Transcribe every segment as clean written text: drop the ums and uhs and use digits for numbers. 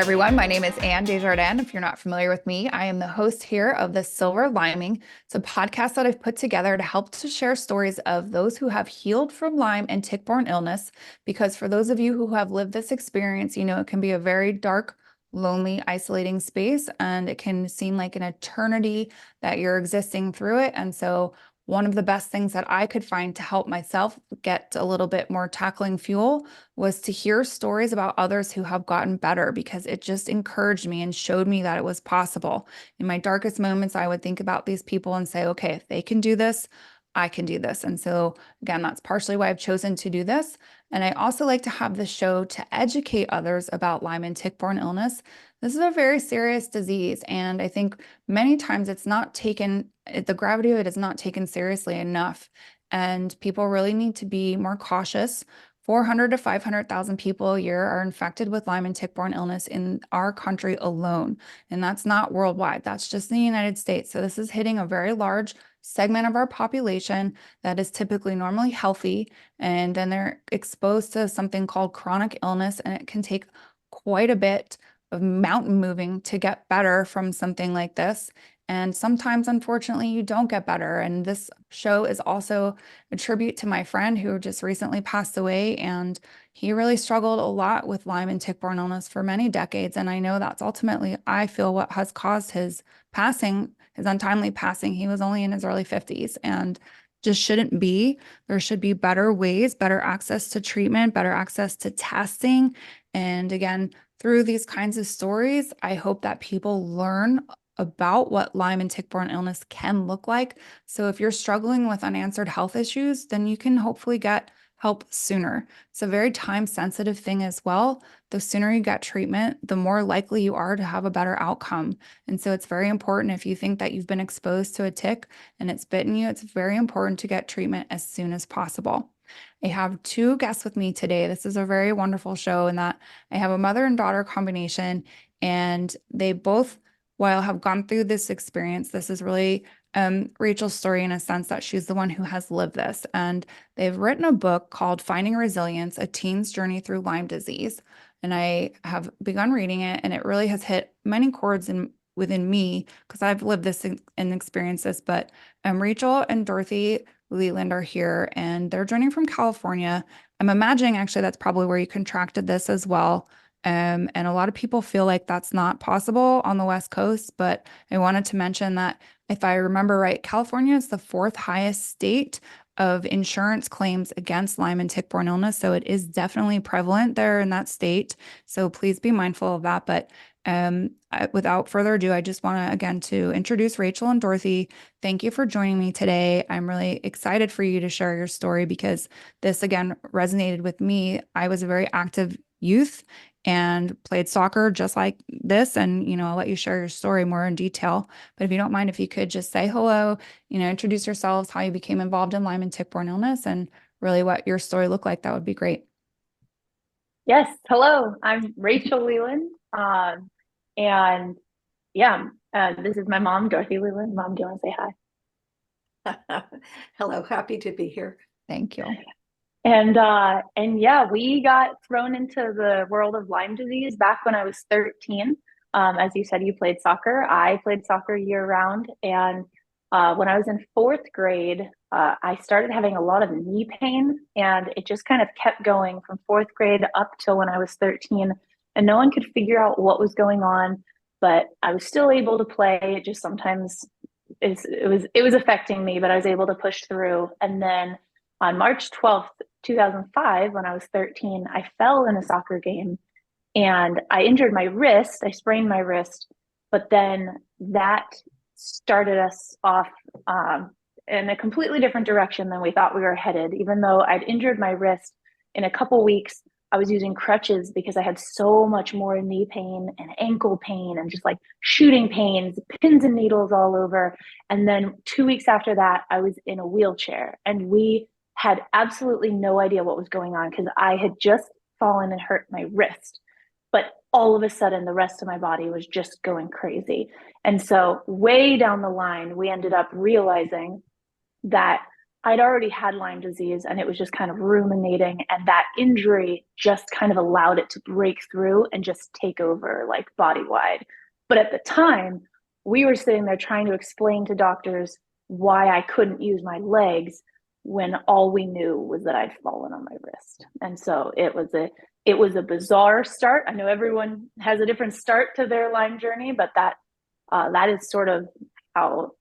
everyone. My name is Anne Desjardins. If you're not familiar with me, I am the host here of the Silver Lyming. It's a podcast that I've put together to help to share stories of those who have healed from Lyme and tick-borne illness. Because for those of you who have lived this experience, you know it can be a very dark, lonely, isolating space, and it can seem like an eternity that you're existing through it. And so one of the best things that I could find to help myself get a little bit more tackling fuel was to hear stories about others who have gotten better, because it just encouraged me and showed me that it was possible. In my darkest moments, I would think about these people and say, okay, if they can do this, I can do this. And so again, that's partially why I've chosen to do this. And I also like to have the show to educate others about Lyme and tick-borne illness. This is a very serious disease, and I think many times it's not taken, the gravity of it is not taken seriously enough. And people really need to be more cautious. 400 to 500,000 people a year are infected with Lyme and tick-borne illness in our country alone. And that's not worldwide, that's just in the United States. So this is hitting a very large segment of our population that is typically normally healthy, and then they're exposed to something called chronic illness, and it can take quite a bit of mountain moving to get better from something like this. And sometimes, unfortunately, you don't get better. And this show is also a tribute to my friend who just recently passed away. And he really struggled a lot with Lyme and tick-borne illness for many decades. And I know that's ultimately, I feel, what has caused his passing, his untimely passing. He was only in his early 50s and just shouldn't be. There should be better ways, better access to treatment, better access to testing. And again, through these kinds of stories, I hope that people learn about what Lyme and tick-borne illness can look like. So if you're struggling with unanswered health issues, then you can hopefully get help sooner. It's a very time-sensitive thing as well. The sooner you get treatment, the more likely you are to have a better outcome. And so it's very important, if you think that you've been exposed to a tick and it's bitten you, it's very important to get treatment as soon as possible. I have two guests with me today. This is a very wonderful show in that I have a mother and daughter combination, and they both, while have gone through this experience, this is really Rachel's story in a sense that she's the one who has lived this. And they've written a book called Finding Resilience, A Teen's Journey Through Lyme Disease. And I have begun reading it, and it really has hit many chords within me because I've lived this and experienced this. But Rachel and Dorothy Leland are here, and they're joining from California. I'm imagining actually that's probably where you contracted this as well. And a lot of people feel like that's not possible on the West Coast, but I wanted to mention that if I remember right, California is the fourth highest state of insurance claims against Lyme and tick-borne illness. So it is definitely prevalent there in that state. So please be mindful of that. But without further ado, I just want to, again, to introduce Rachel and Dorothy. Thank you for joining me today. I'm really excited for you to share your story because this, again, resonated with me. I was a very active youth and played soccer just like this. And, you know, I'll let you share your story more in detail. But if you don't mind, if you could just say hello, you know, introduce yourselves, how you became involved in Lyme and tick-borne illness, and really what your story looked like, that would be great. Yes, hello, I'm Rachel Leland. And yeah, this is my mom, Dorothy Leland. Mom, do you want to say hi? Hello, happy to be here. Thank you. And yeah, we got thrown into the world of Lyme disease back when I was 13. As you said, you played soccer. I played soccer year round. And when I was in fourth grade, I started having a lot of knee pain, and it just kind of kept going from fourth grade up till when I was 13. And no one could figure out what was going on, but I was still able to play. It just sometimes it was affecting me, but I was able to push through. And then on March 12th, 2005, when I was 13, I fell in a soccer game and I injured my wrist. I sprained my wrist, but then that started us off in a completely different direction than we thought we were headed. Even though I'd injured my wrist, in a couple weeks, I was using crutches because I had so much more knee pain and ankle pain and just like shooting pains, pins and needles all over. And then 2 weeks after that, I was in a wheelchair, and we had absolutely no idea what was going on because I had just fallen and hurt my wrist. But all of a sudden, the rest of my body was just going crazy. And so way down the line, we ended up realizing that I'd already had Lyme disease and it was just kind of ruminating. And that injury just kind of allowed it to break through and just take over like body wide. But at the time, we were sitting there trying to explain to doctors why I couldn't use my legs when all we knew was that I'd fallen on my wrist. And so it was a bizarre start. I know everyone has a different start to their Lyme journey, but that is sort of how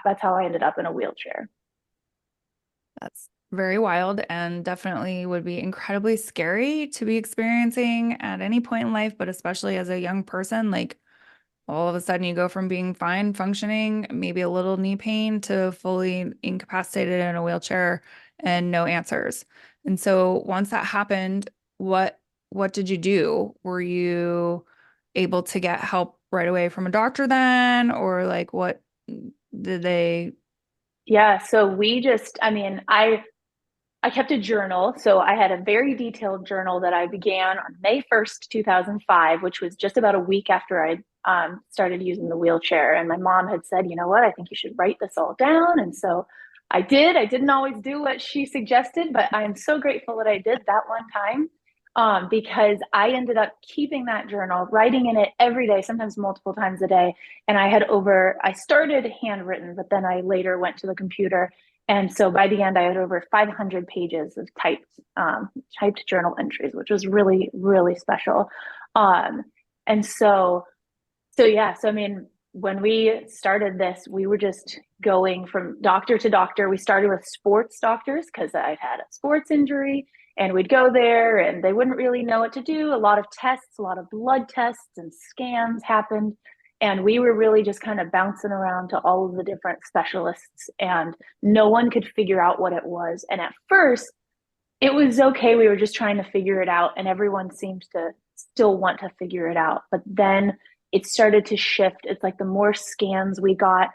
that's how I ended up in a wheelchair. That's very wild and definitely would be incredibly scary to be experiencing at any point in life, but especially as a young person, like all of a sudden you go from being fine functioning, maybe a little knee pain, to fully incapacitated in a wheelchair and no answers. And so once that happened, what did you do? Were you able to get help right away from a doctor then, or like what did they? Yeah, so I kept a journal. So I had a very detailed journal that I began on May 1st, 2005, which was just about a week after I started using the wheelchair. And my mom had said, you know what, I think you should write this all down. And so I did. I didn't always do what she suggested, but I'm so grateful that I did that one time, because I ended up keeping that journal, writing in it every day, sometimes multiple times a day. And I started handwritten, but then I later went to the computer. And so by the end, I had over 500 pages of typed journal entries, which was really, really special. And so yeah, so I mean, when we started this, we were just going from doctor to doctor. We started with sports doctors because I'd had a sports injury, and we'd go there and they wouldn't really know what to do. A lot of tests, a lot of blood tests and scans happened. And we were really just kind of bouncing around to all of the different specialists, and no one could figure out what it was. And at first, it was okay. We were just trying to figure it out, and everyone seemed to still want to figure it out. But then it started to shift. It's like the more scans we got,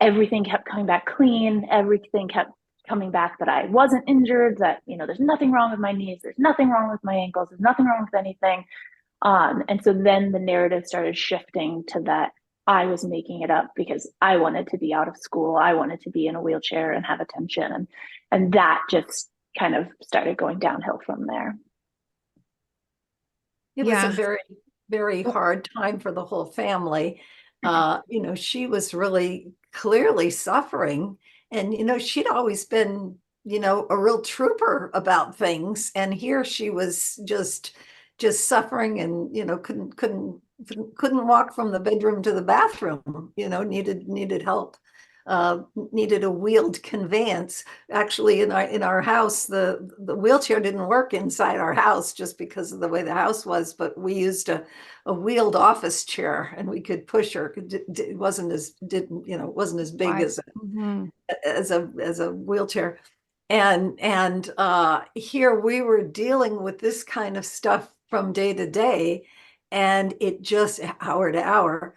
everything kept coming back clean. Everything kept coming back that I wasn't injured, that, there's nothing wrong with my knees. There's nothing wrong with my ankles. There's nothing wrong with anything. And so then the narrative started shifting to that I was making it up because I wanted to be out of school. I wanted to be in a wheelchair and have attention. And that just kind of started going downhill from there. It was a very, very hard time for the whole family. She was really clearly suffering, and she'd always been, a real trooper about things. And here she was just suffering, and couldn't walk from the bedroom to the bathroom. Needed help. Needed a wheeled conveyance. Actually, in our house, the wheelchair didn't work inside our house just because of the way the house was, but we used a wheeled office chair, and we could push her. It wasn't as big as a wheelchair. And here we were dealing with this kind of stuff from day to day, and it just hour to hour.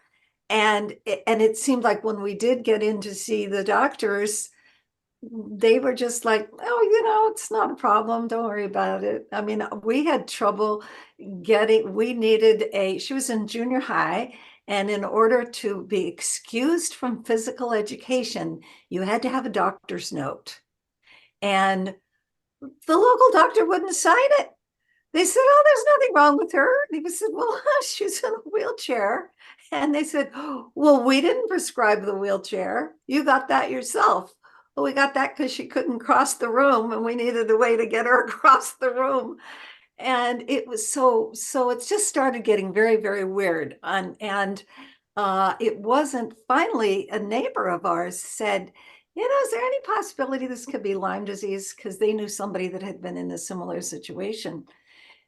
And it seemed like when we did get in to see the doctors, they were just like, oh, it's not a problem. Don't worry about it. I mean, we had trouble she was in junior high. And in order to be excused from physical education, you had to have a doctor's note. And the local doctor wouldn't sign it. They said, oh, there's nothing wrong with her. And he said, well, she's in a wheelchair. And they said, well, we didn't prescribe the wheelchair. You got that yourself. Well, we got that because she couldn't cross the room, and we needed a way to get her across the room. And it was so it just started getting very, very weird. And it wasn't, finally a neighbor of ours said, is there any possibility this could be Lyme disease? Because they knew somebody that had been in a similar situation.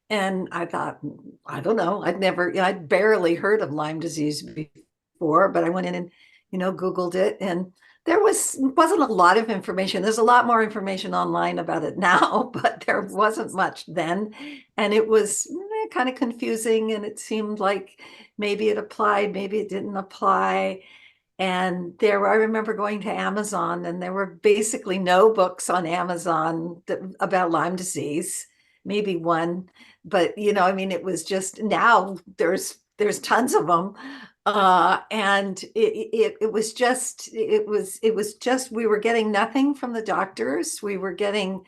And I thought, I don't know. I'd barely heard of Lyme disease before, but I went in and, Googled it, and there wasn't a lot of information. There's a lot more information online about it now, but there wasn't much then. And it was kind of confusing, and it seemed like maybe it applied, maybe it didn't apply. And I remember going to Amazon, and there were basically no books on Amazon about Lyme disease, maybe one. But, it was just, now there's tons of them. And it was just, we were getting nothing from the doctors. We were getting,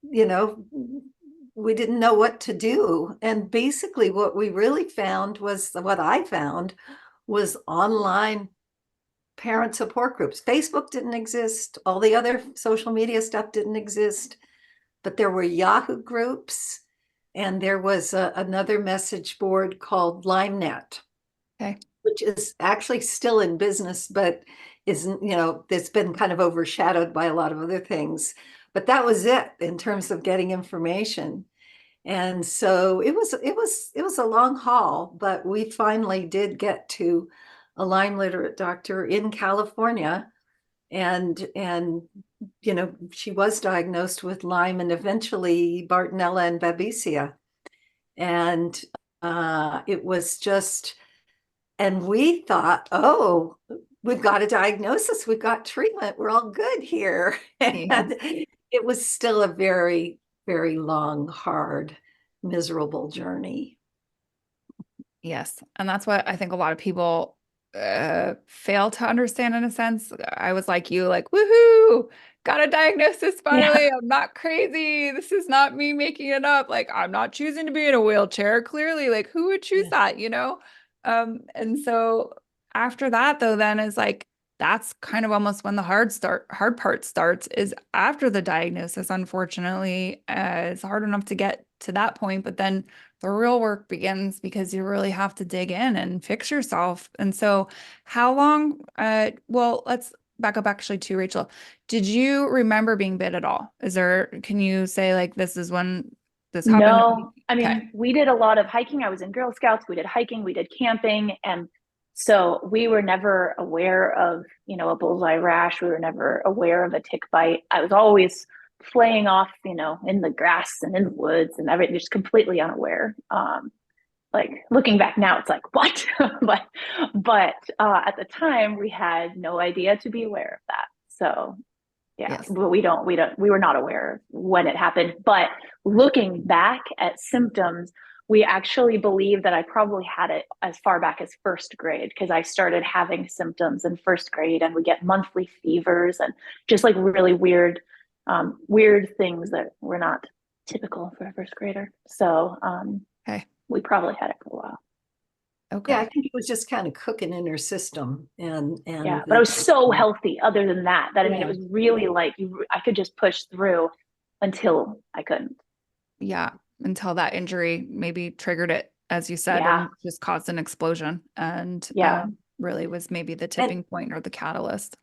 you know, we didn't know what to do. And basically what we really found was, what I found was online parent support groups. Facebook didn't exist. All the other social media stuff didn't exist, but there were Yahoo groups, and there was another message board called LymeNet, Okay. which is actually still in business, but isn't, it's been kind of overshadowed by a lot of other things. But that was it in terms of getting information. And so it was a long haul, but we finally did get to a Lyme literate doctor in California. And she was diagnosed with Lyme and eventually Bartonella and Babesia. And it was just, and we thought, oh, we've got a diagnosis, we've got treatment, we're all good here. Yeah. And it was still a very, very long, hard, miserable journey. Yes. And that's what I think a lot of people fail to understand in a sense. I was like you, like, woohoo, got a diagnosis finally. Yeah. I'm not crazy. This is not me making it up. Like, I'm not choosing to be in a wheelchair. Clearly, like, who would choose that, you know? And so after that, though, then is like, that's kind of almost when the hard part starts is after the diagnosis, unfortunately. It's hard enough to get to that point, but then the real work begins because you really have to dig in and fix yourself. And so how long, well, let's back up actually to Rachel. Did you remember being bit at all? Can you say like, this is when this happened? No, I Okay. mean, we did a lot of hiking. I was in Girl Scouts, we did hiking, we did camping. And so we were never aware of, a bullseye rash. We were never aware of a tick bite. I was always playing off, in the grass and in the woods and everything, just completely unaware. Like looking back now, it's like, what? but at the time we had no idea to be aware of that. So yeah, Yes. but we were not aware when it happened. But looking back at symptoms, we actually believe that I probably had it as far back as first grade, because I started having symptoms in first grade, and we get monthly fevers and just like really weird things that were not typical for a first grader. So Okay. we probably had it for a while. Okay. Yeah, I think it was just kind of cooking in her system, and Yeah, but I was so healthy other than that, I mean, it was really like I could just push through until I couldn't. Yeah. Until that injury maybe triggered it, as you said, Yeah. and just caused an explosion and Yeah. really was maybe the And tipping point or the catalyst.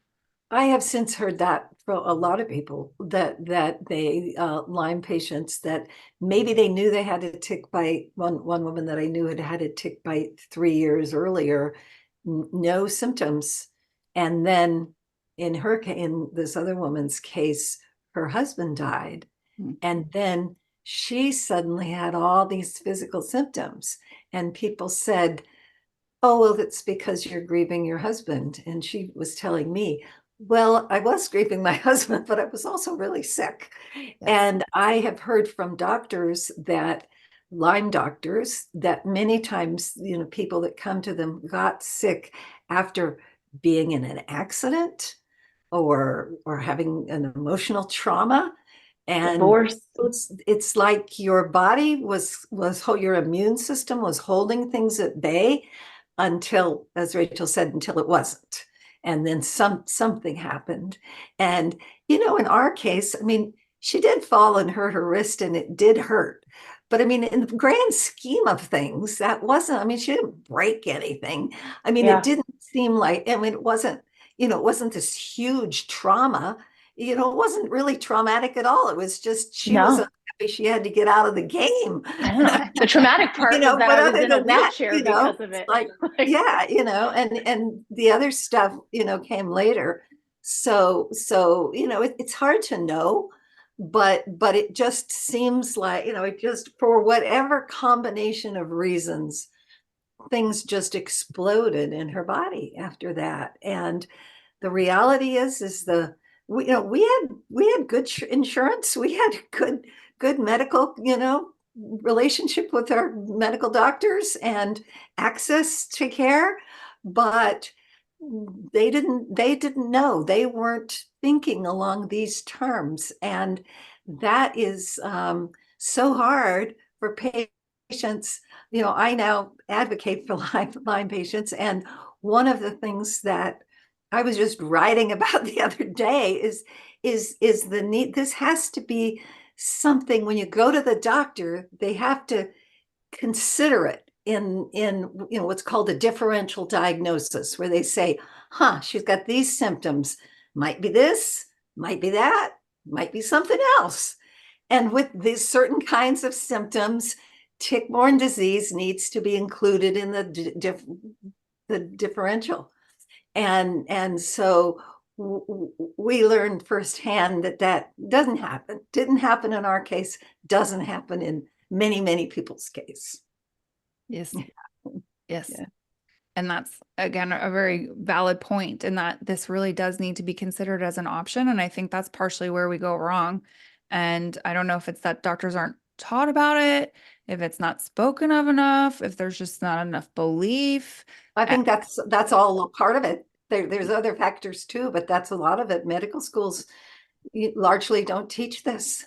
I have since heard that from a lot of people that they Lyme patients, that maybe they knew they had a tick bite. One woman that I knew had had a tick bite 3 years earlier, no symptoms, and then in this other woman's case, her husband died, Hmm. and then she suddenly had all these physical symptoms, and people said, oh, well, that's because you're grieving your husband. And she was telling me, well, I was grieving my husband, but I was also really sick. Yes. And I have heard from doctors that Lyme doctors that many times, people that come to them got sick after being in an accident or having an emotional trauma. And Divorce. it's like your body your immune system was holding things at bay until, as Rachel said, until it wasn't. And then something happened. And, in our case, I mean, she did fall and hurt her wrist, and it did hurt. But I mean, in the grand scheme of things, that wasn't, I mean, she didn't break anything. I mean, Yeah. it didn't seem like, I mean, it wasn't this huge trauma. It wasn't really traumatic at all. It was just she was No. unhappy she had to get out of the game. I don't know. The traumatic part was that but I was other in a than that, wheelchair because of it. like, yeah, and the other stuff, came later. So, it's hard to know, but it just seems like, it just, for whatever combination of reasons, things just exploded in her body after that. And the reality is we had good insurance, we had good medical, relationship with our medical doctors and access to care, but they didn't know. They weren't thinking along these terms. And that is so hard for patients. I now advocate for Lyme patients. And one of the things that I was just writing about the other day is the need. This has to be something when you go to the doctor, they have to consider it in what's called a differential diagnosis, where they say, she's got these symptoms, might be this, might be that, might be something else. And with these certain kinds of symptoms, tick-borne disease needs to be included in the differential. And so we learned firsthand that doesn't happen, didn't happen in our case, doesn't happen in many people's case. Yes. Yes. Yeah. And that's, again, a very valid point in that this really does need to be considered as an option. And I think that's partially where we go wrong. And I don't know if it's that doctors aren't taught about it, if it's not spoken of enough, if there's just not enough belief. I think that's all a part of it. There's other factors too, but that's a lot of it. Medical schools largely don't teach this.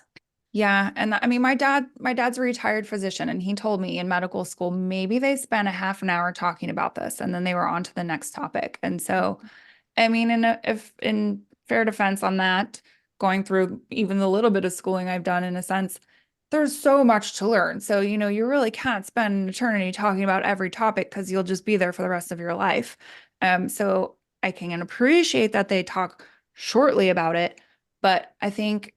Yeah. And I mean, my dad's a retired physician, and he told me in medical school, maybe they spent a half an hour talking about this and then they were on to the next topic. And so, I mean, if in fair defense on that, going through even the little bit of schooling I've done, in a sense, there's so much to learn. So, you really can't spend an eternity talking about every topic because you'll just be there for the rest of your life. So I can appreciate that they talk shortly about it, but I think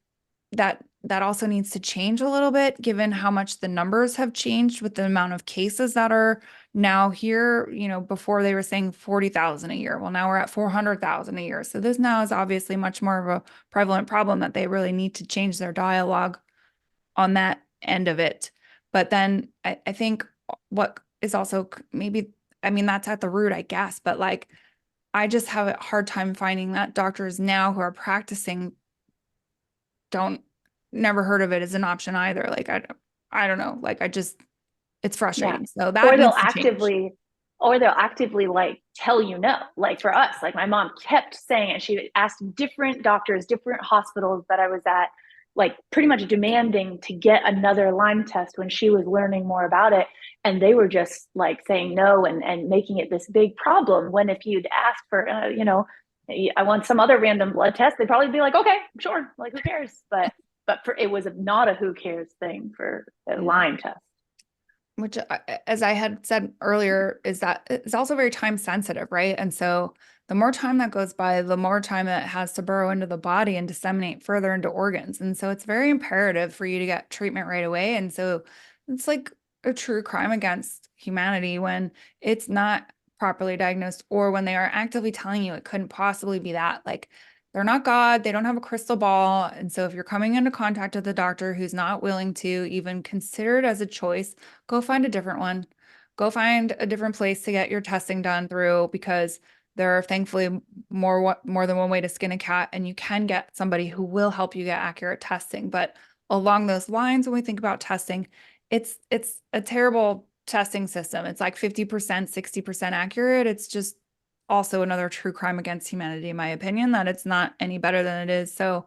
that also needs to change a little bit, given how much the numbers have changed with the amount of cases that are now here. Before they were saying 40,000 a year. Well, now we're at 400,000 a year. So this now is obviously much more of a prevalent problem that they really need to change their dialogue on that end of it. But then I think what is also maybe, I mean, that's at the root, I guess, but like, I just have a hard time finding that doctors now who are practicing never heard of it as an option either. Like, I don't know. Like, it's frustrating. Yeah. So that needs to change. Or they'll actively like tell no. Like for us, like my mom kept saying it. She asked different doctors, different hospitals that I was at, like pretty much demanding to get another Lyme test when she was learning more about it. And they were just like saying no and making it this big problem. When if you'd ask for, I want some other random blood test, they'd probably be like, okay, sure. Like, who cares? But it was not a who cares thing for a Lyme test. Which, as I had said earlier, is that it's also very time sensitive, right? And so the more time that goes by, the more time it has to burrow into the body and disseminate further into organs. And so it's very imperative for you to get treatment right away. And so it's like a true crime against humanity when it's not properly diagnosed, or when they are actively telling you it couldn't possibly be that. Like, they're not God, they don't have a crystal ball. And so if you're coming into contact with a doctor who's not willing to even consider it as a choice, go find a different one. Go find a different place to get your testing done through, because there are thankfully more than one way to skin a cat, and you can get somebody who will help you get accurate testing. But along those lines, when we think about testing, it's a terrible testing system. It's like 50%, 60% accurate. It's just also another true crime against humanity, in my opinion, that it's not any better than it is. So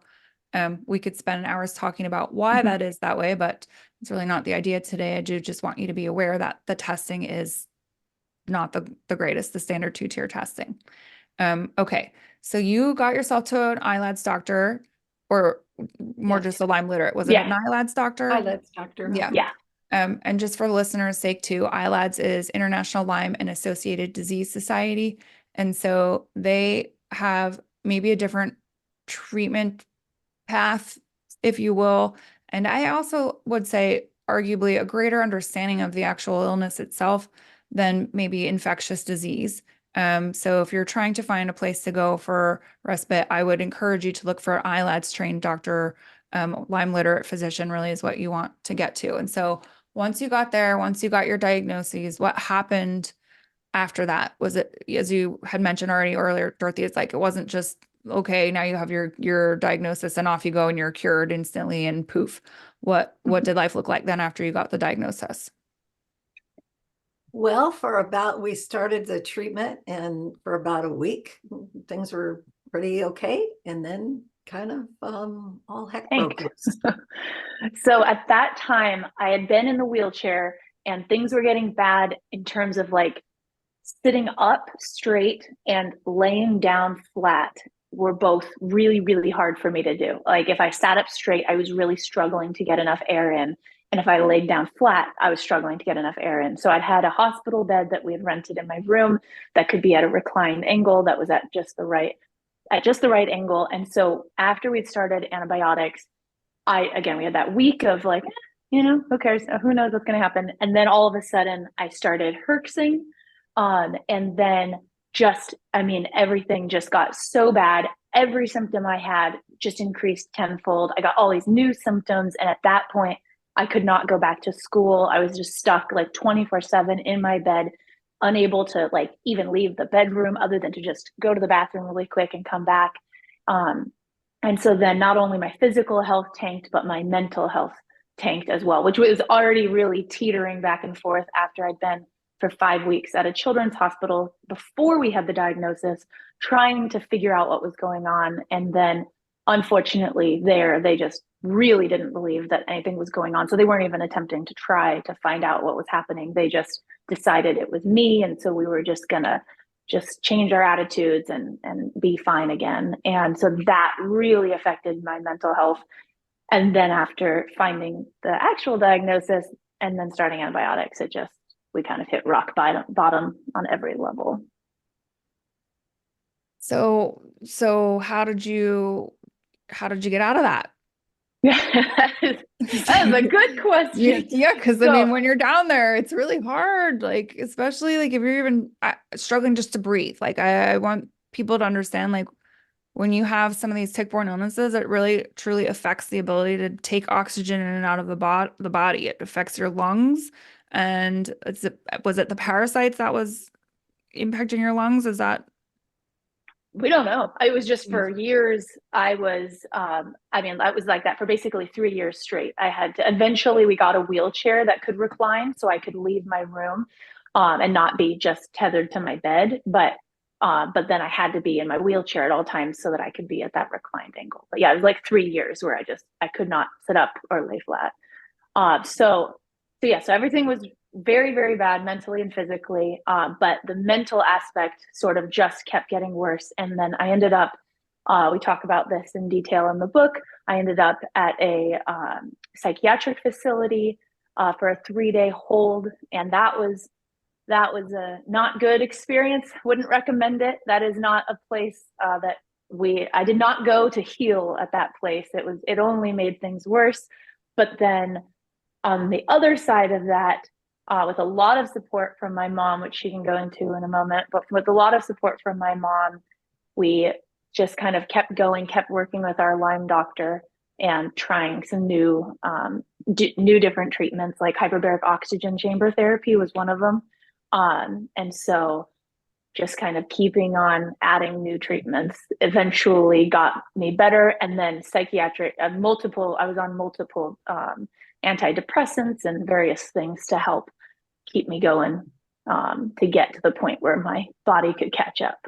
we could spend hours talking about why that is that way, but it's really not the idea today. I do just want you to be aware that the testing is not the greatest, the standard 2-tier testing. Okay, so you got yourself to an ILADS doctor, or more just a Lyme literate. Was it an ILADS doctor? ILADS doctor. Yeah. And just for the listeners' sake too, ILADS is International Lyme and Associated Disease Society. And so they have maybe a different treatment path, if you will. And I also would say arguably a greater understanding of the actual illness itself than maybe infectious disease. So if you're trying to find a place to go for respite, I would encourage you to look for an ILADS trained doctor. Lyme literate physician really is what you want to get to. And so once you got there, once you got your diagnoses, what happened after that? Was it, as you had mentioned already earlier, Dorothy, it's like, it wasn't just, okay, now you have your diagnosis and off you go and you're cured instantly and poof. What did life look like then after you got the diagnosis? Well, we started the treatment, and for about a week, things were pretty okay. And then kind of all heck broke Tanked. loose. So at that time, I had been in the wheelchair and things were getting bad in terms of like sitting up straight and laying down flat were both really, really hard for me to do. Like if I sat up straight, I was really struggling to get enough air in. And if I laid down flat, I was struggling to get enough air in. So I'd had a hospital bed that we had rented in my room that could be at a reclined angle that was at just the right angle. And so after we'd started antibiotics, we had that week of like, who cares? Who knows what's going to happen? And then all of a sudden I started herxing. And then everything just got so bad. Every symptom I had just increased tenfold. I got all these new symptoms. And at that point, I could not go back to school. I was just stuck like 24/7 in my bed, unable to like even leave the bedroom other than to just go to the bathroom really quick and come back. Um, and so then not only my physical health tanked, but my mental health tanked as well, which was already really teetering back and forth after I'd been for 5 weeks at a children's hospital before we had the diagnosis, trying to figure out what was going on. And then unfortunately they just really didn't believe that anything was going on. So they weren't even attempting to try to find out what was happening. They just decided it was me. And so we were just gonna just change our attitudes and be fine again. And so that really affected my mental health. And then after finding the actual diagnosis and then starting antibiotics, we kind of hit rock bottom on every level. So how did you get out of that? that is a good question. Yeah, because I mean, when you're down there, it's really hard. Like, especially like if you're even struggling just to breathe. Like, I want people to understand, like, when you have some of these tick-borne illnesses, it really truly affects the ability to take oxygen in and out of the body. It affects your lungs, and was it the parasites that was impacting your lungs? Is that? We don't know. It was just for years. I was like that for basically 3 years straight. Eventually we got a wheelchair that could recline so I could leave my room and not be just tethered to my bed. But then I had to be in my wheelchair at all times so that I could be at that reclined angle. But yeah, it was like 3 years where I could not sit up or lay flat. So everything was very, very bad mentally and physically. But the mental aspect sort of just kept getting worse. And then I ended up, we talk about this in detail in the book. I ended up at a psychiatric facility for a 3-day hold. And that was a not good experience. Wouldn't recommend it. That is not a place I did not go to heal at that place. It only made things worse. But then on the other side of that, with a lot of support from my mom, which she can go into in a moment, but with a lot of support from my mom, we just kind of kept going, kept working with our Lyme doctor and trying some new different treatments, like hyperbaric oxygen chamber therapy was one of them. And so just kind of keeping on adding new treatments eventually got me better. And then I was on multiple antidepressants and various things to help keep me going to get to the point where my body could catch up.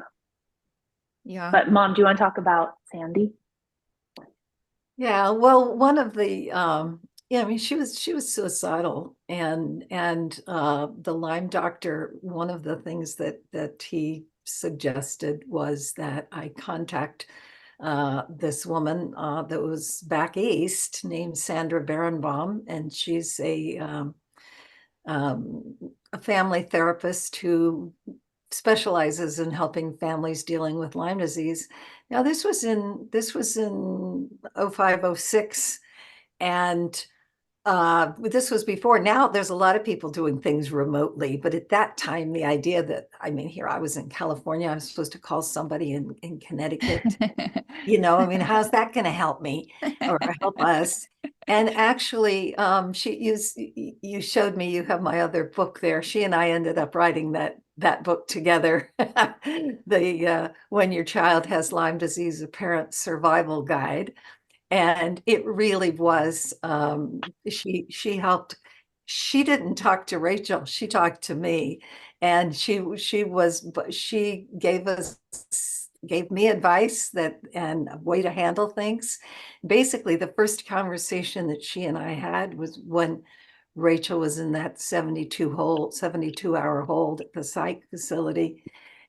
Yeah. But Mom, do you want to talk about Sandy? Yeah, well, one of the I mean, she was suicidal, and the Lyme doctor, one of the things that he suggested was that I contact this woman that was back east named Sandra Barenbaum, and she's a family therapist who specializes in helping families dealing with Lyme disease. Now, this was in 05, 06, and this was before. Now there's a lot of people doing things remotely, but at that time, the idea that, I mean, here I was in California, I was supposed to call somebody in Connecticut. I mean, how's that going to help me or help us? And actually, you showed me, you have my other book there. She and I ended up writing that book together, the When Your Child Has Lyme Disease, a Parent Survival Guide. And it really was, she helped she didn't talk to Rachel, she talked to me. And she gave me advice that and a way to handle things. Basically, the first conversation that she and I had was when Rachel was in that 72-hour hold at the psych facility.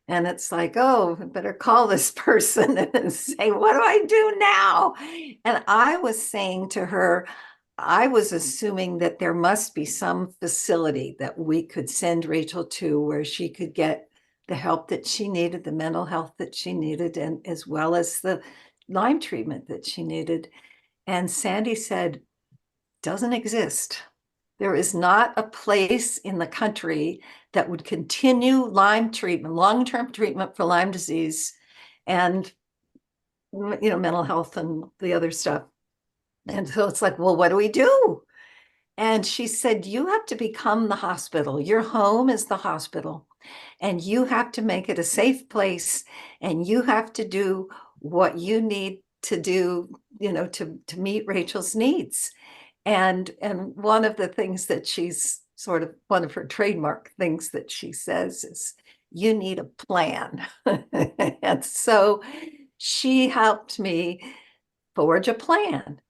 And it's like, oh, I better call this person and say, what do I do now? And I was saying to her, I was assuming that there must be some facility that we could send Rachel to where she could get the help that she needed, the mental health that she needed, and as well as the Lyme treatment that she needed. And Sandy said, doesn't exist. There is not a place in the country that would continue Lyme treatment, long-term treatment for Lyme disease and, mental health and the other stuff. And so it's like, well, what do we do? And she said, you have to become the hospital. Your home is the hospital. And you have to make it a safe place. And you have to do what you need to do, to meet Rachel's needs. And one of the things that she's sort of one of her trademark things that she says is, you need a plan. And so she helped me forge a plan.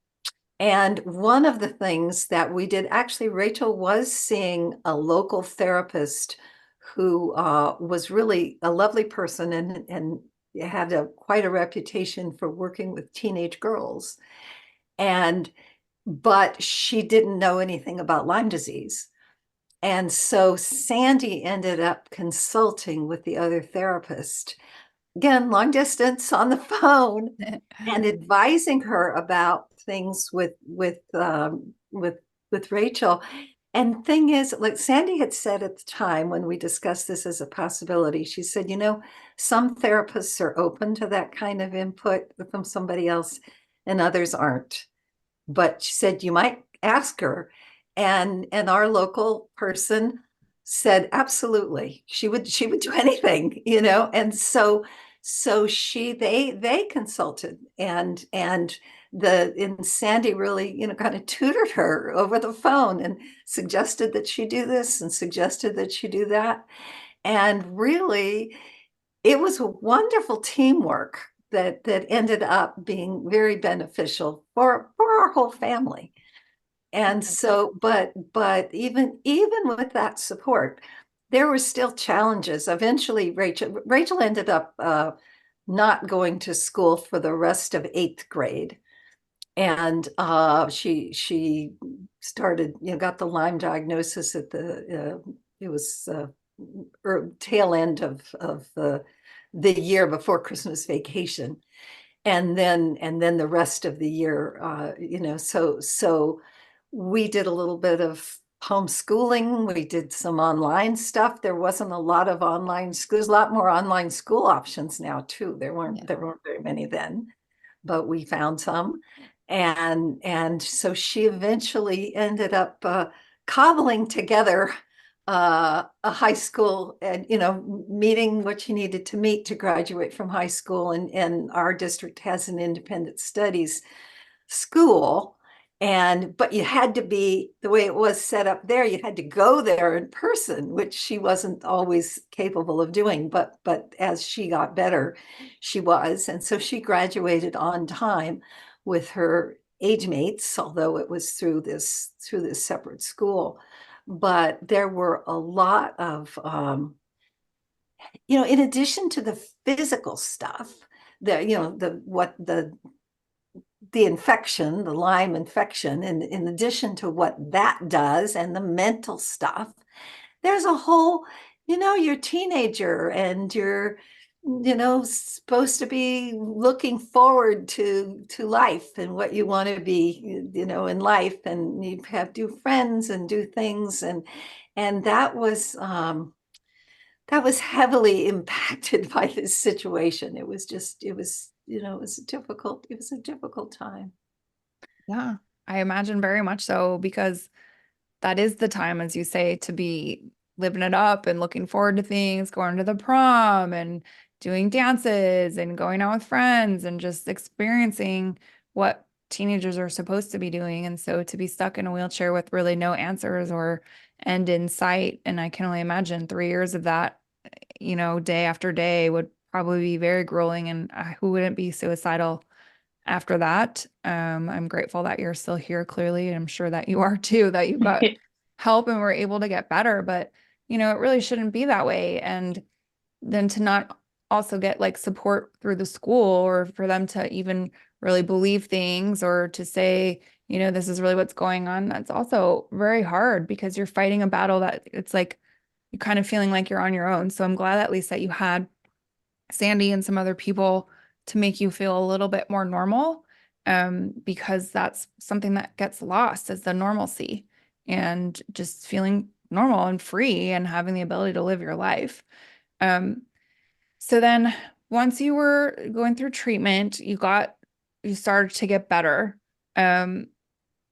And one of the things that we did, actually, Rachel was seeing a local therapist who was really a lovely person and had quite a reputation for working with teenage girls. But she didn't know anything about Lyme disease. And so Sandy ended up consulting with the other therapist, again, long distance on the phone, and advising her about things with Rachel. And thing is, like Sandy had said at the time when we discussed this as a possibility, she said, some therapists are open to that kind of input from somebody else and others aren't. But she said, you might ask her. And our local person said, absolutely, she would do anything, and so they consulted and Sandy really, kind of tutored her over the phone and suggested that she do this and suggested that she do that. And really, it was a wonderful teamwork that ended up being very beneficial for our whole family. And so, but even with that support, there were still challenges. Eventually, Rachel ended up not going to school for the rest of 8th grade. And she started, got the Lyme diagnosis at it was tail end of the year before Christmas vacation. And then the rest of the year, so we did a little bit of homeschooling. We did some online stuff. There wasn't a lot of online schools. There's a lot more online school options now too. There weren't very many then, but we found some. And so she eventually ended up cobbling together a high school and, meeting what you needed to meet to graduate from high school. And our district has an independent studies school. But you had to be, the way it was set up there, you had to go there in person, which she wasn't always capable of doing. But as she got better, she was. And so she graduated on time with her age mates, although it was through this separate school. But there were a lot of, in addition to the physical stuff, the infection, the Lyme infection, and in addition to what that does and the mental stuff, there's a whole, you're a teenager and you're, supposed to be looking forward to life and what you want to be, in life, and you have to do friends and do things. And that was heavily impacted by this situation. It was a difficult time. Yeah, I imagine very much so, because that is the time, as you say, to be living it up and looking forward to things, going to the prom and doing dances and going out with friends and just experiencing what teenagers are supposed to be doing. And so to be stuck in a wheelchair with really no answers or end in sight, and I can only imagine 3 years of that, day after day would probably be very grueling. And who wouldn't be suicidal after that? I'm grateful that you're still here, clearly, and I'm sure that you are too, that you got help and were able to get better. But, it really shouldn't be that way. And then to not also get like support through the school, or for them to even really believe things, or to say, this is really what's going on. That's also very hard, because you're fighting a battle that it's like you're kind of feeling like you're on your own. So I'm glad at least that you had Sandy and some other people to make you feel a little bit more normal, because that's something that gets lost, is the normalcy and just feeling normal and free and having the ability to live your life. So then once you were going through treatment, you started to get better. Did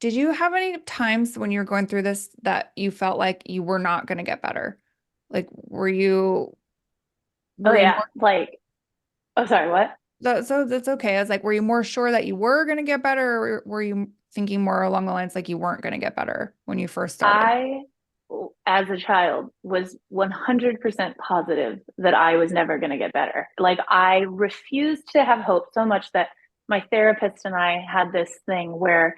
you have any times when you were going through this that you felt like you were not going to get better? Like, were you Oh yeah, more, like, oh sorry, what? so that's okay. I was like, were you more sure that you were going to get better, or were you thinking more along the lines like you weren't going to get better when you first started? I, as a child, was 100% positive that I was never going to get better. Like, I refused to have hope so much that my therapist and I had this thing where,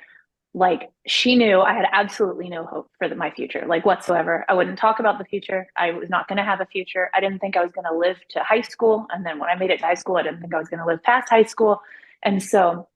like, she knew I had absolutely no hope for my future, like, whatsoever. I wouldn't talk about the future. I was not going to have a future. I didn't think I was going to live to high school. And then when I made it to high school, I didn't think I was going to live past high school. And so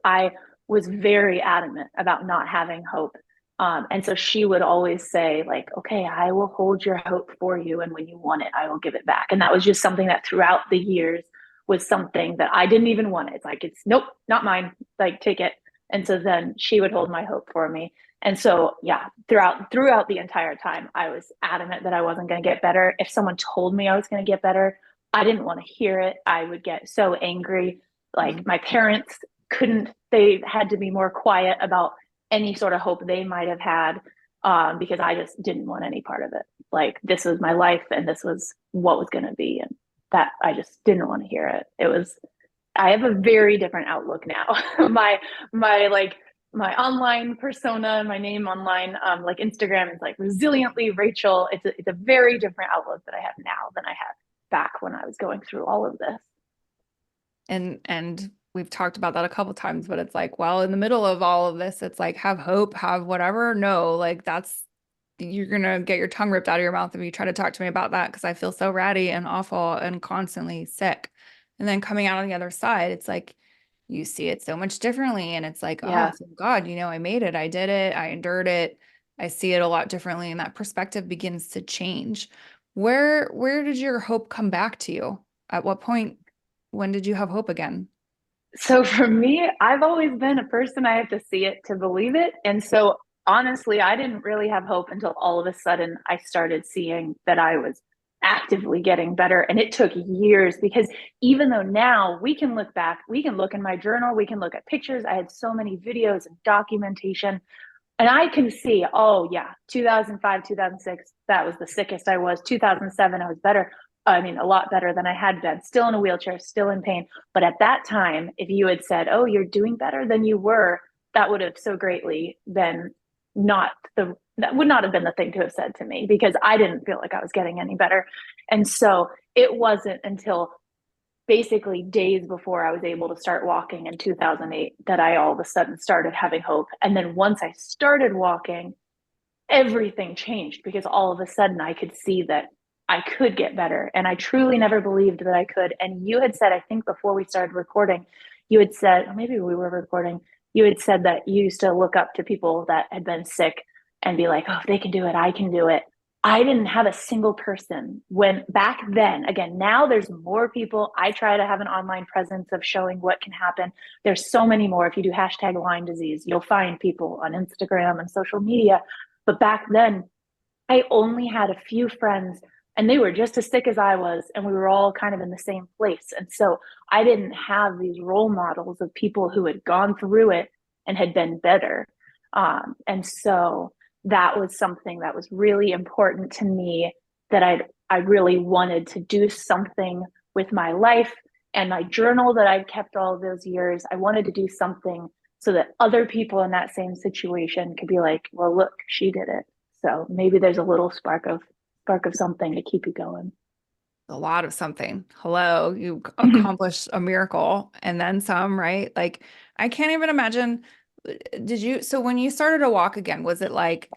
I was very adamant about not having hope. And so she would always say, like, okay, I will hold your hope for you. And when you want it, I will give it back. And that was just something that throughout the years was something that I didn't even want. It's like, it's nope, not mine. Like, take it. And so then she would hold my hope for me. And so, yeah, throughout the entire time, I was adamant that I wasn't going to get better. If someone told me I was going to get better, I didn't want to hear it. I would get so angry. Like, my parents couldn't, they had to be more quiet about any sort of hope they might have had, because I just didn't want any part of it. Like, this was my life and this was what was going to be. And that I just didn't want to hear it. It was, I have a very different outlook now. Like, my online persona, my name online, like Instagram is like resiliently Rachel. It's a very different outlook that I have now than I had back when I was going through all of this. And we've talked about that a couple times, but it's like, well, in the middle of all of this, it's like, have hope, have whatever. No, like, you're gonna get your tongue ripped out of your mouth if you try to talk to me about that, because I feel so ratty and awful and constantly sick. And then coming out on the other side, it's like you see it so much differently, and it's like, oh, Yeah. thank God, I made it, I did it, I endured it. I see it a lot differently, and that perspective begins to change. Where did your hope come back to you? At what point? When did you have hope again? So for me, I've always been a person, I have to see it to believe it. And so honestly, I didn't really have hope until all of a sudden I started seeing that I was actively getting better. And it took years, because even though now we can look back, we can look in my journal, we can look at pictures. I had so many videos and documentation, and I can see, oh yeah, 2005, 2006, that was the sickest I was. 2007, I was better. I mean, a lot better than I had been. Still in a wheelchair, still in pain. But at that time, if you had said, oh, you're doing better than you were, that would have so greatly been that would not have been the thing to have said to me, because I didn't feel like I was getting any better. And so it wasn't until basically days before I was able to start walking in 2008 that I all of a sudden started having hope. And then once I started walking, everything changed, because all of a sudden I could see that I could get better. And I truly never believed that I could. And you had said, I think before we started recording, you had said, or maybe we were recording, you had said that you used to look up to people that had been sick and be like, oh, if they can do it, I can do it. I didn't have a single person when back then. Again, now there's more people. I try to have an online presence of showing what can happen. There's so many more. If you do hashtag Lyme disease, you'll find people on Instagram and social media. But back then, I only had a few friends, and they were just as sick as I was, and we were all kind of in the same place. And so I didn't have these role models of people who had gone through it and had been better. And so that was something that was really important to me, that I really wanted to do something with my life and my journal that I'd kept all those years. I wanted to do something so that other people in that same situation could be like, well, look, she did it. So maybe there's a little spark of something to keep you going. A lot of something. Hello, you accomplished a miracle and then some, right? Like, I can't even imagine. So when you started to walk again, was it like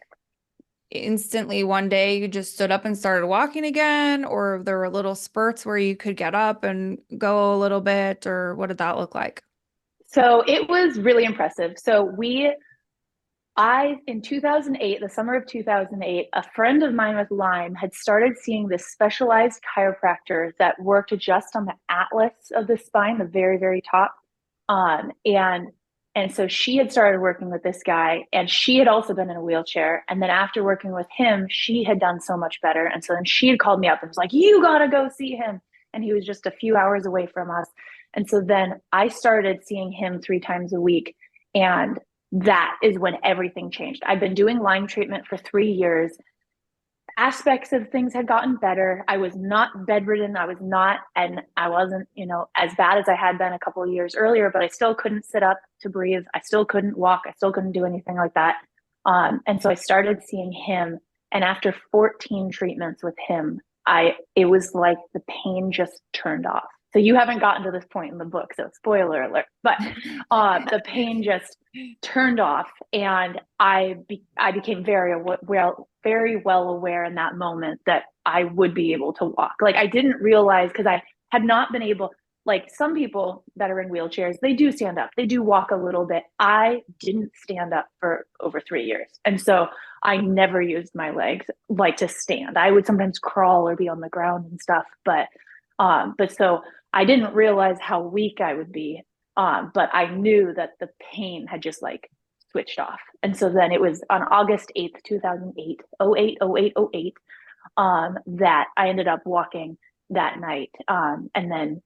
instantly one day you just stood up and started walking again, or there were little spurts where you could get up and go a little bit, or what did that look like? So it was really impressive. In 2008, the summer of 2008, a friend of mine with Lyme had started seeing this specialized chiropractor that worked just on the atlas of the spine, the very, very top. And so she had started working with this guy, and she had also been in a wheelchair. And then after working with him, she had done so much better. And so then she had called me up and was like, "You gotta go see him." And he was just a few hours away from us. And so then I started seeing him 3 times a week. And that is when everything changed. I've been doing Lyme treatment for 3 years. Aspects of things had gotten better. I was not bedridden. And I wasn't, as bad as I had been a couple of years earlier, but I still couldn't sit up to breathe. I still couldn't walk. I still couldn't do anything like that. And so I started seeing him. And after 14 treatments with him, it was like the pain just turned off. So you haven't gotten to this point in the book, so spoiler alert. But the pain just turned off, and I became very well aware in that moment that I would be able to walk. Like, I didn't realize, because I had not been able. Like, some people that are in wheelchairs, they do stand up, they do walk a little bit. I didn't stand up for over 3 years, and so I never used my legs like to stand. I would sometimes crawl or be on the ground and stuff, but so I didn't realize how weak I would be. But I knew that the pain had just like switched off. And so then it was on August 8th, 2008, 08, that I ended up walking that night. And then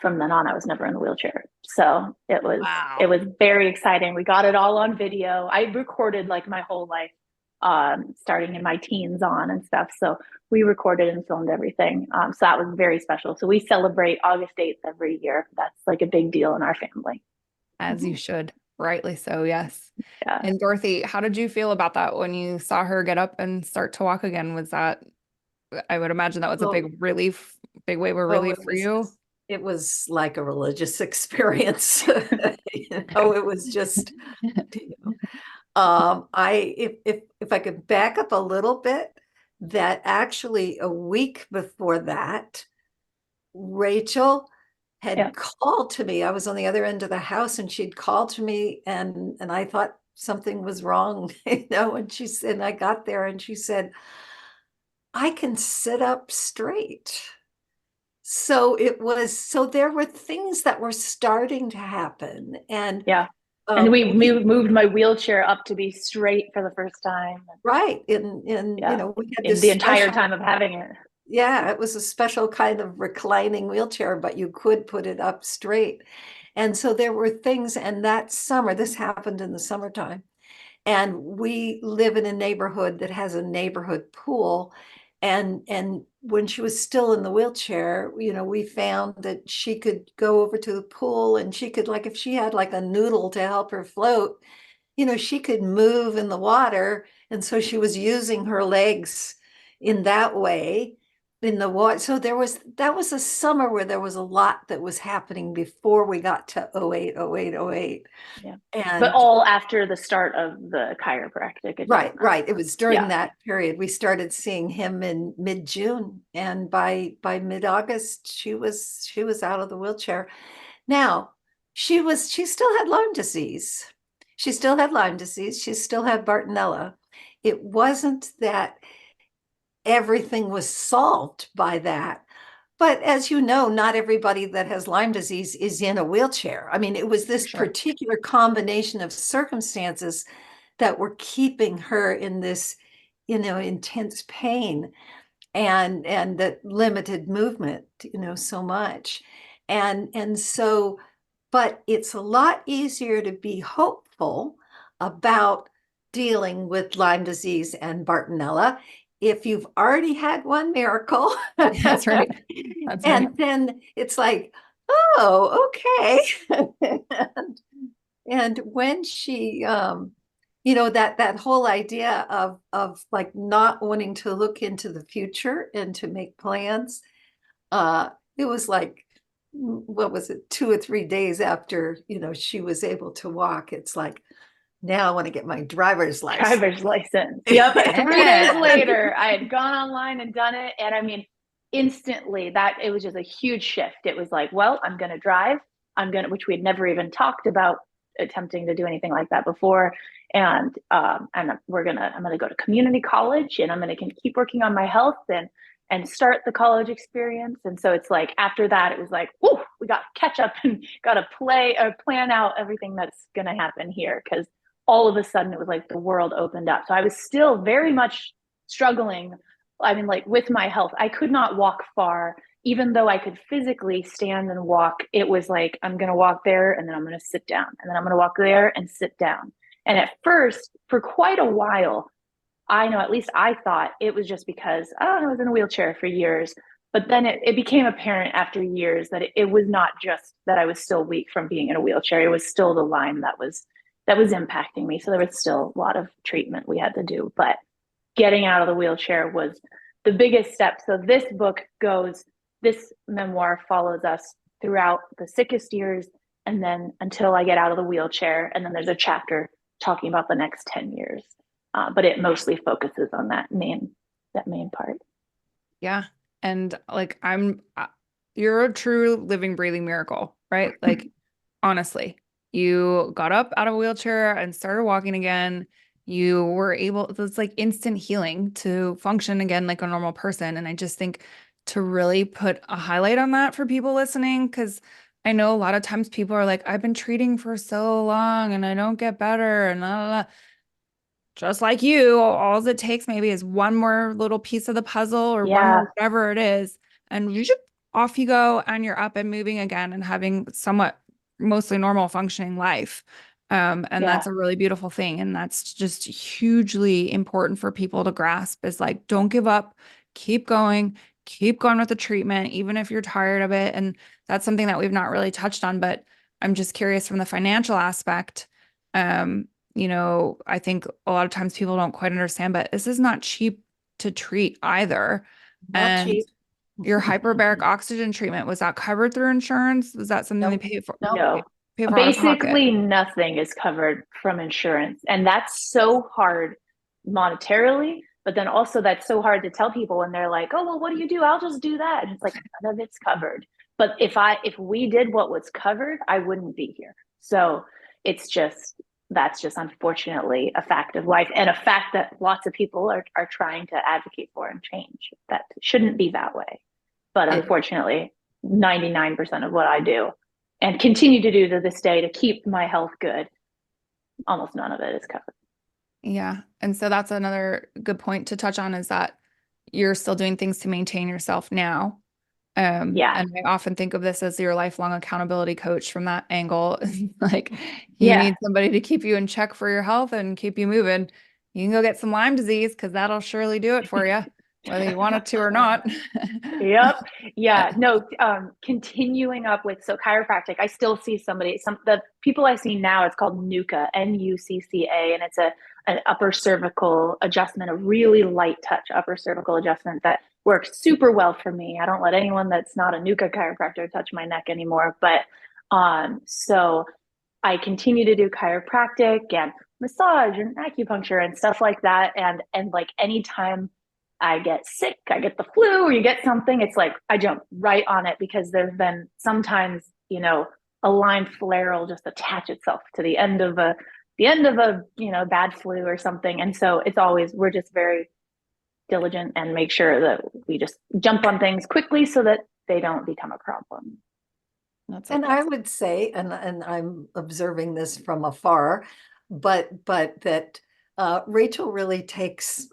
from then on, I was never in a wheelchair. So it Wow. was very exciting. We got it all on video. I recorded like my whole life, starting in my teens on and stuff. So we recorded and filmed everything. So that was very special. So we celebrate August 8th every year. That's like a big deal in our family. As you should. Rightly so, yes. Yeah. And Dorothy, how did you feel about that when you saw her get up and start to walk again? Was that, I would imagine that was a Well, big relief, big wave of oh, relief for you? it was like a religious experience. It was just, if I could back up a little bit, that actually a week before that, Rachel had called to me. I was on the other end of the house, and she'd called to me, and I thought something was wrong, and she said, I got there and she said, "I can sit up straight." So there were things that were starting to happen. And yeah. And we moved my wheelchair up to be straight for the first time. Right. We had this the entire time of having it. Yeah, it was a special kind of reclining wheelchair, but you could put it up straight. And so there were things, and that summer, this happened in the summertime, and we live in a neighborhood that has a neighborhood pool. And when she was still in the wheelchair, we found that she could go over to the pool, and she could, like, if she had like a noodle to help her float, she could move in the water. And so she was using her legs in that way in the water. So that was a summer where there was a lot that was happening before we got to 08. Yeah. And but all after the start of the chiropractic adjustment. Right. It was during that period. We started seeing him in mid-June, and by mid-August, she was out of the wheelchair. Now, she still had Lyme disease. She still had Lyme disease. She still had Bartonella. It wasn't that everything was solved by that. But as you know, not everybody that has Lyme disease is in a wheelchair. I mean, it was this particular combination of circumstances that were keeping her in this, intense pain and that limited movement, so much. And so, but it's a lot easier to be hopeful about dealing with Lyme disease and Bartonella if you've already had one miracle. That's right. And then it's like, oh, okay. And when she, that whole idea of like not wanting to look into the future and to make plans, it was like, what was it, 2 or 3 days after, she was able to walk. It's like, now I want to get my driver's license. Driver's license. Yep. 3 days Yeah. later, I had gone online and done it. And I mean, instantly it was just a huge shift. It was like, well, I'm going to drive. Which we had never even talked about attempting to do anything like that before. And I'm going to go to community college, and I'm going to keep working on my health and start the college experience. And so it's like, after that, it was like, whoo, we got to catch up and got to plan out everything that's going to happen here. Cause all of a sudden it was like the world opened up. So I was still very much struggling. I mean, like, with my health, I could not walk far, even though I could physically stand and walk. It was like, I'm going to walk there and then I'm going to sit down, and then I'm going to walk there and sit down. And at first, for quite a while, I know, at least I thought it was just because, I was in a wheelchair for years. But then it became apparent after years that it was not just that I was still weak from being in a wheelchair. It was still the Lyme that was impacting me. So there was still a lot of treatment we had to do. But getting out of the wheelchair was the biggest step. So this memoir follows us throughout the sickest years, and then until I get out of the wheelchair. And then there's a chapter talking about the next 10 years. But it mostly focuses on that main part. Yeah. And like, you're a true living, breathing miracle, right? Like, honestly, you got up out of a wheelchair and started walking again. You were able, it's like instant healing to function again like a normal person. And I just think to really put a highlight on that for people listening, because I know a lot of times people are like, I've been treating for so long and I don't get better and blah, blah, blah. Just like you, all it takes maybe is one more little piece of the puzzle, or one more whatever it is, and off you go, and you're up and moving again and having somewhat mostly normal functioning life. And that's a really beautiful thing. And that's just hugely important for people to grasp, is like, don't give up, keep going with the treatment, even if you're tired of it. And that's something that we've not really touched on, but I'm just curious from the financial aspect. I think a lot of times people don't quite understand, but this is not cheap to treat either. Not cheap. Your hyperbaric oxygen treatment, was that covered through insurance? Was that something they paid for? No. Pay for Basically, nothing is covered from insurance. And that's so hard monetarily, but then also that's so hard to tell people when they're like, oh, well, what do you do? I'll just do that. And it's like, none of it's covered. But if we did what was covered, I wouldn't be here. So that's just unfortunately a fact of life, and a fact that lots of people are trying to advocate for and change. That shouldn't be that way. But unfortunately, 99% of what I do and continue to do to this day to keep my health good, almost none of it is covered. Yeah. And so that's another good point to touch on, is that you're still doing things to maintain yourself now. And I often think of this as your lifelong accountability coach from that angle. Like, you need somebody to keep you in check for your health and keep you moving. You can go get some Lyme disease, because that'll surely do it for you, whether you want it to or not. Yep. Yeah. No, continuing up with, so chiropractic, I still see the people I see now, it's called NUCCA, NUCCA, and it's an upper cervical adjustment, a really light touch upper cervical adjustment that works super well for me. I don't let anyone that's not a NUCCA chiropractor touch my neck anymore. But so I continue to do chiropractic and massage and acupuncture and stuff like that. And like, anytime I get sick, I get the flu, or you get something, it's like I jump right on it, because there's been sometimes, a Lyme flare will just attach itself to the end of a bad flu or something. And so we're just very diligent and make sure that we just jump on things quickly so that they don't become a problem. And I would say, and I'm observing this from afar, but that Rachel really takes,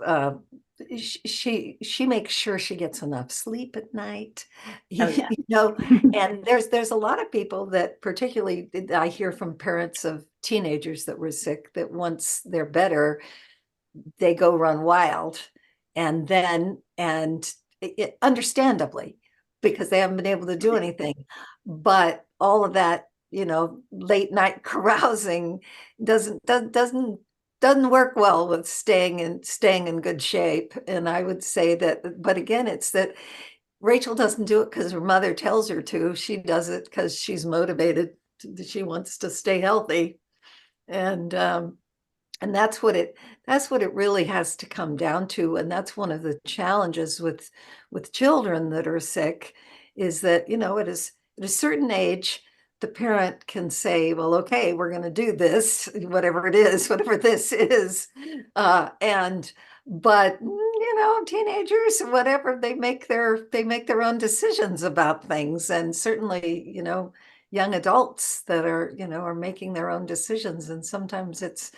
she makes sure she gets enough sleep at night. And there's a lot of people that, particularly I hear from parents of teenagers that were sick, that once they're better, they go run wild, and understandably, because they haven't been able to do anything. But all of that late night carousing doesn't work well with staying in good shape. And I would say that, but again, it's that Rachel doesn't do it because her mother tells her to. She does it because she's motivated. She wants to stay healthy. And that's what it really has to come down to. And that's one of the challenges with children that are sick, is that, at a certain age, the parent can say, well, okay, we're going to do this, whatever it is, whatever this is. But teenagers, whatever, they make their own decisions about things. And certainly, young adults that are making their own decisions. And sometimes it's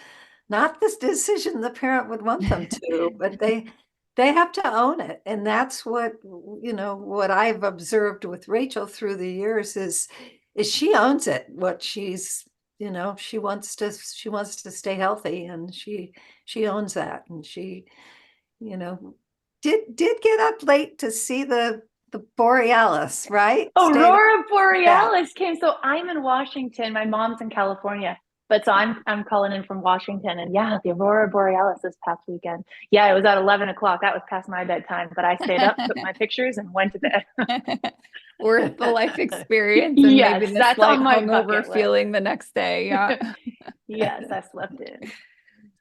not this decision the parent would want them to, but they have to own it. And that's what I've observed with Rachel through the years is she owns it. What she wants to stay healthy, and she owns that. And she, did get up late to see the Borealis, right? Aurora Borealis came. So I'm in Washington. My mom's in California. But so I'm calling in from Washington, and yeah, the Aurora Borealis this past weekend. Yeah, it was at 11 o'clock. That was past my bedtime, but I stayed up, took my pictures, and went to bed. Worth the life experience, and yes, maybe this that's like on my hungover feeling the next day. Yeah. Yes, I slept in.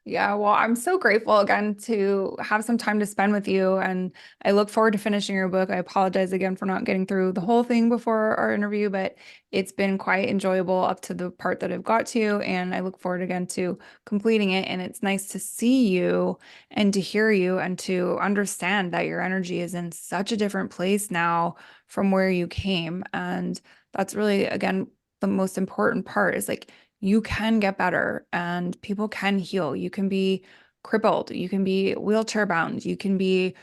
Yeah, well, I'm so grateful again to have some time to spend with you, and I look forward to finishing your book. I apologize again for not getting through the whole thing before our interview, but it's been quite enjoyable up to the part that I've got to, and I look forward again to completing it. And it's nice to see you and to hear you and to understand that your energy is in such a different place now from where you came. And that's really, again, the most important part is like, you can get better and people can heal. You can be crippled. You can be wheelchair bound. You can be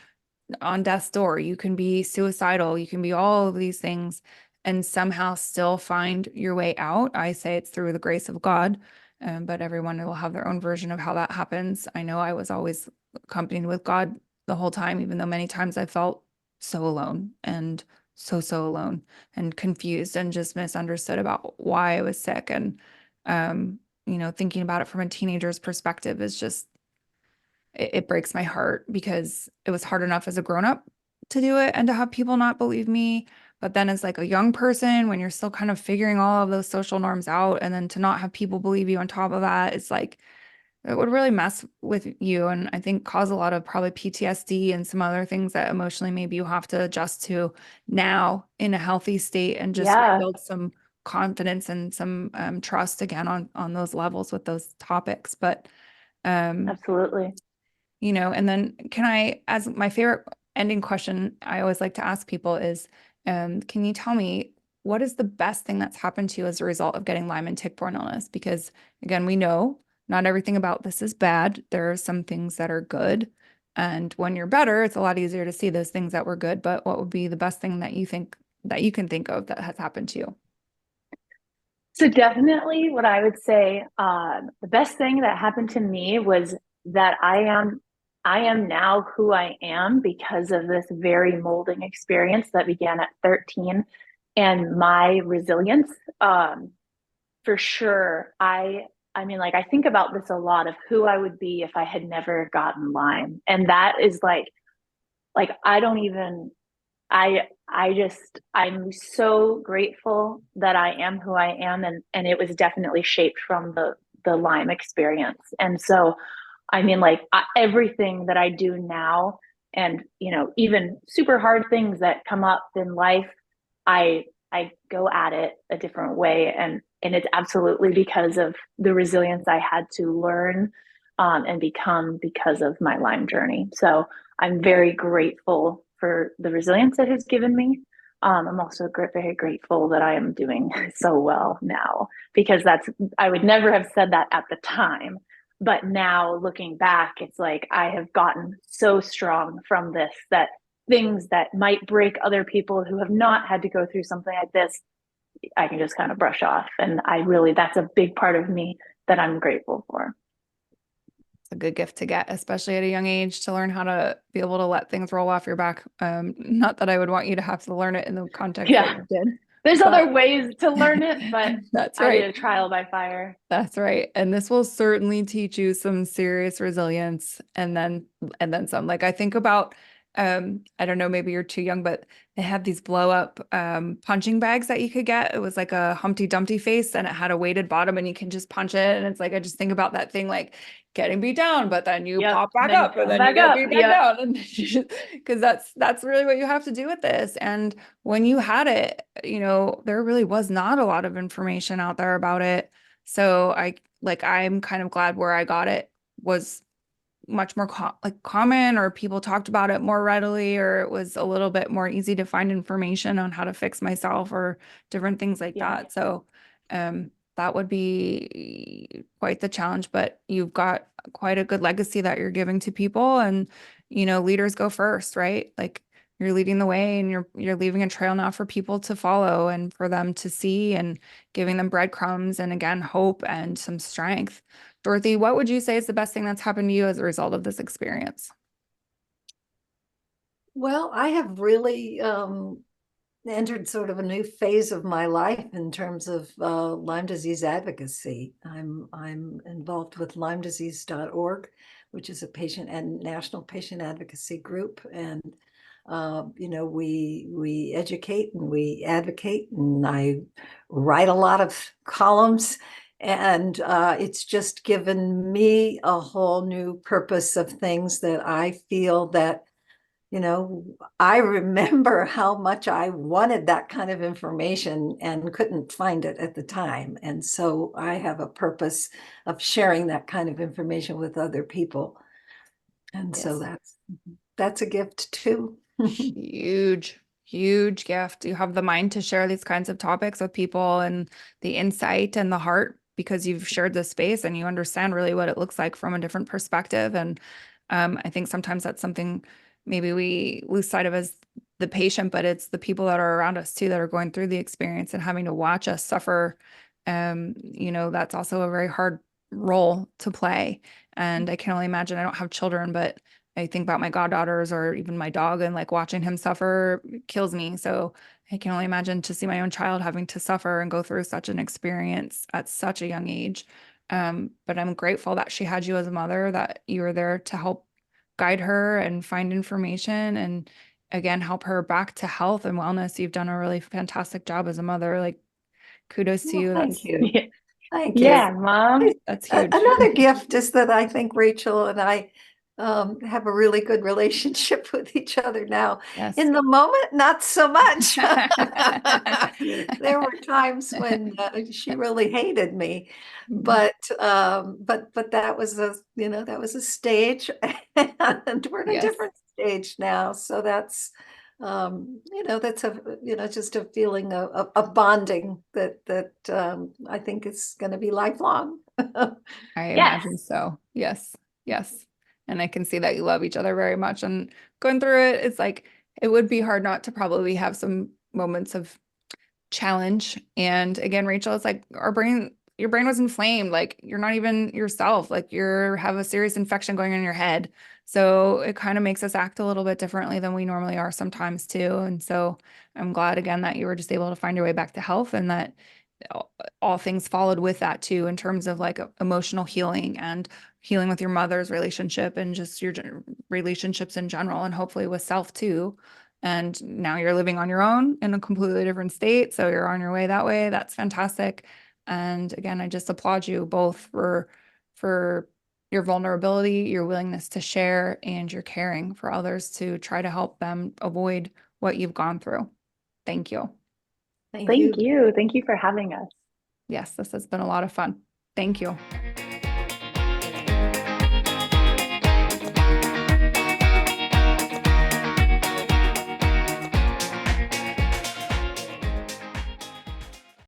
on death's door. You can be suicidal. You can be all of these things and somehow still find your way out. I say it's through the grace of God, but everyone will have their own version of how that happens. I know I was always accompanied with God the whole time, even though many times I felt so alone and so alone and confused and just misunderstood about why I was sick. And thinking about it from a teenager's perspective is just, it breaks my heart, because it was hard enough as a grown-up to do it and to have people not believe me. But then as like a young person, when you're still kind of figuring all of those social norms out, and then to not have people believe you on top of that, it's like, it would really mess with you. And I think cause a lot of probably PTSD and some other things that emotionally maybe you have to adjust to now in a healthy state, and just build some confidence and some trust again on those levels with those topics. But absolutely. And then can I, as my favorite ending question I always like to ask people is, can you tell me what is the best thing that's happened to you as a result of getting Lyme and tick-borne illness? Because again, we know not everything about this is bad. There are some things that are good. And when you're better, it's a lot easier to see those things that were good. But what would be the best thing that you think that you can think of that has happened to you? So definitely what I would say, the best thing that happened to me was that I am now who I am because of this very molding experience that began at 13, and my resilience. For sure. I mean, like, I think about this a lot of who I would be if I had never gotten Lyme. And that is like I don't even I'm so grateful that I am who I am, and it was definitely shaped from the Lyme experience. And so I mean, like, everything that I do now, and even super hard things that come up in life, I go at it a different way, and it's absolutely because of the resilience I had to learn and become because of my Lyme journey. So I'm very grateful for the resilience it has given me. I'm also very grateful that I am doing so well now, because I would never have said that at the time. But now looking back, it's like I have gotten so strong from this, that things that might break other people who have not had to go through something like this, I can just kind of brush off. And that's a big part of me that I'm grateful for. It's a good gift to get, especially at a young age, to learn how to be able to let things roll off your back. Not that I would want you to have to learn it in the context that you did, There's But other ways to learn it, but that's I did right. a trial by fire. That's right. And this will certainly teach you some serious resilience and then some. Like I think about I don't know, maybe you're too young, but they have these blow up punching bags that you could get. It was like a Humpty Dumpty face and it had a weighted bottom and you can just punch it. And it's like I just think about that thing like getting beat down, but then you Yep. pop back Then you up and come then you back get up. beat back Yep. down. And because that's really what you have to do with this. And when you had it, there really was not a lot of information out there about it. So I'm kind of glad where I got it was much more common, or people talked about it more readily, or it was a little bit more easy to find information on how to fix myself or different things like Yeah. that. So that would be quite the challenge, but you've got quite a good legacy that you're giving to people, and leaders go first, right? Like you're leading the way and you're leaving a trail now for people to follow and for them to see, and giving them breadcrumbs and again hope and some strength. Dorothy, what would you say is the best thing that's happened to you as a result of this experience? Well, I have really entered sort of a new phase of my life in terms of Lyme disease advocacy. I'm involved with LymeDisease.org, which is a patient and national patient advocacy group, and we educate and we advocate, and I write a lot of columns, and it's just given me a whole new purpose of things that I feel that I remember how much I wanted that kind of information and couldn't find it at the time. And so I have a purpose of sharing that kind of information with other people. And so Yes. that's a gift too. Huge, huge gift. You have the mind to share these kinds of topics with people, and the insight and the heart, because you've shared this space and you understand really what it looks like from a different perspective. And I think sometimes that's something maybe we lose sight of as the patient, but it's the people that are around us too that are going through the experience and having to watch us suffer. That's also a very hard role to play. And I can only imagine, I don't have children, but I think about my goddaughters or even my dog, and like watching him suffer kills me. So I can only imagine to see my own child having to suffer and go through such an experience at such a young age. But I'm grateful that she had you as a mother, that you were there to help guide her and find information and again help her back to health and wellness. You've done a really fantastic job as a mother. Like kudos to Well, you. thank you. Yeah. Thank Yeah, you. Mom. That's huge. Another gift is that I think Rachel and I have a really good relationship with each other now. Yes. In the moment, not so much. There were times when she really hated me, but that was a stage, and we're in a Yes. different stage now. So that's just a feeling of bonding that I think is going to be lifelong. I Yes. imagine so. Yes. Yes. And I can see that you love each other very much. And going through it, it's like it would be hard not to probably have some moments of challenge. And again, Rachel, it's like your brain was inflamed. Like you're not even yourself. Like you have a serious infection going on in your head. So it kind of makes us act a little bit differently than we normally are sometimes too. And so I'm glad again that you were just able to find your way back to health, and that all things followed with that too, in terms of like emotional healing and healing with your mother's relationship and just your relationships in general, and hopefully with self too. And now you're living on your own in a completely different state. So you're on your way that way. That's fantastic. And again, I just applaud you both for your vulnerability, your willingness to share, and your caring for others to try to help them avoid what you've gone through. Thank you. Thank Thank you. you. Thank you for having us. Yes, this has been a lot of fun. Thank you.